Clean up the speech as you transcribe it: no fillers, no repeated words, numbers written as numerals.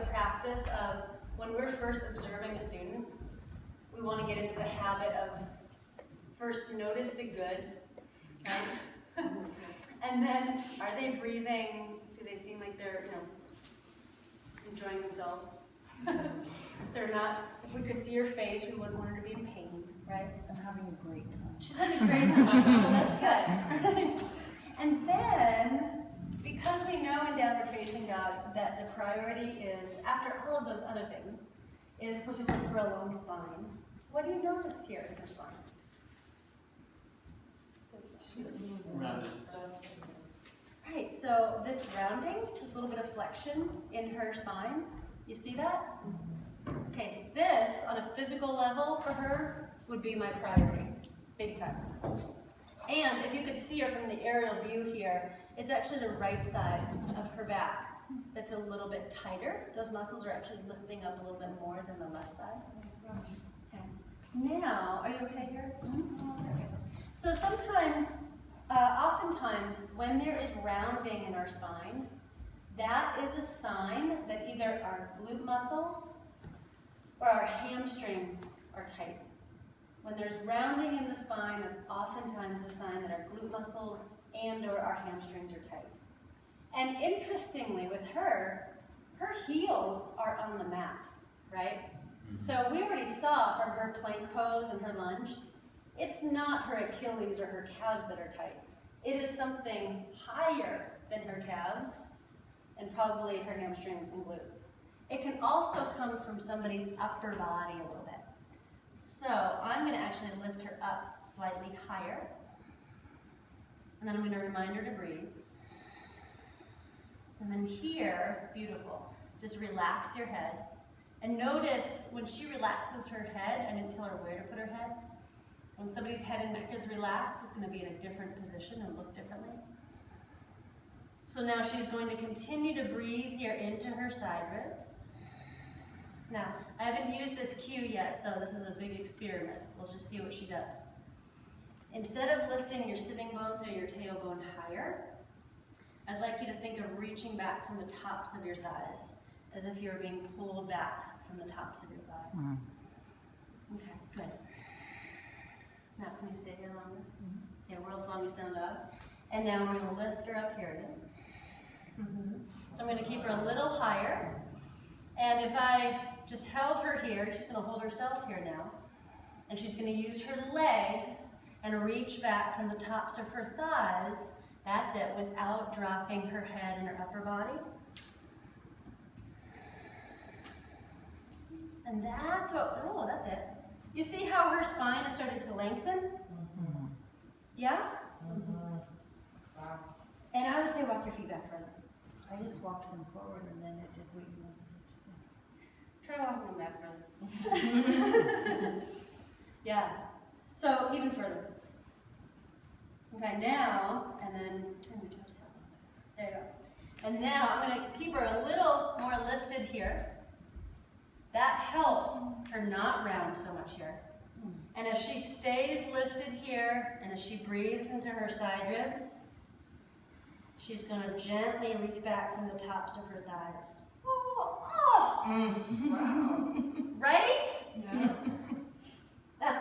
the practice of when we're first observing a student, we want to get into the habit of first notice the good, right? And then, are they breathing? Do they seem like they're, enjoying themselves? They're not. If we could see her face, we wouldn't want her to be in pain, right? I'm having a great time. She's having a great time, so that's good. And then, because we know in downward facing dog that the priority is, after all of those other things, is to look for a long spine. What do you notice here in her spine? Rounded. Right, so this rounding, this little bit of flexion in her spine, you see that? Okay, so this, on a physical level for her, would be my priority, big time. And if you could see her from the aerial view here, it's actually the right side of her back that's a little bit tighter. Those muscles are actually lifting up a little bit more than the left side. Okay. Now, are you okay here? Okay. So sometimes, oftentimes, when there is rounding in our spine, that is a sign that either our glute muscles or our hamstrings are tight. When there's rounding in the spine, that's oftentimes the sign that our glute muscles and or our hamstrings are tight. And interestingly with her heels are on the mat, right? So we already saw from her plank pose and her lunge, it's not her Achilles or her calves that are tight. It is something higher than her calves and probably her hamstrings and glutes. It can also come from somebody's upper body a little bit. So I'm going to actually lift her up slightly higher. And then I'm going to remind her to breathe. And then here, beautiful, just relax your head. And notice when she relaxes her head, I didn't tell her where to put her head. When somebody's head and neck is relaxed, it's going to be in a different position and look differently. So now she's going to continue to breathe here into her side ribs. Now, I haven't used this cue yet, so this is a big experiment. We'll just see what she does. Instead of lifting your sitting bones or your tailbone higher, I'd like you to think of reaching back from the tops of your thighs, as if you were being pulled back from the tops of your thighs. Okay, good. Now, can you stay here longer? Okay, world's longest down dog. And now we're going to lift her up here again. So I'm going to keep her a little higher. And if I just held her here, she's going to hold herself here now. And she's going to use her legs and reach back from the tops of her thighs. That's it, without dropping her head and her upper body. And that's what, oh, that's it. You see how her spine has started to lengthen? Yeah? Wow. And I would say walk your feet back further. I just walked them forward and then it did what you wanted. Try walking them back further. Yeah. So even further. Okay, now, and then turn your toes down. There you go. And now I'm going to keep her a little more lifted here. That helps her not round so much here. And as she stays lifted here, and as she breathes into her side ribs, she's going to gently reach back from the tops of her thighs. Oh, oh. Wow. Right? Yeah.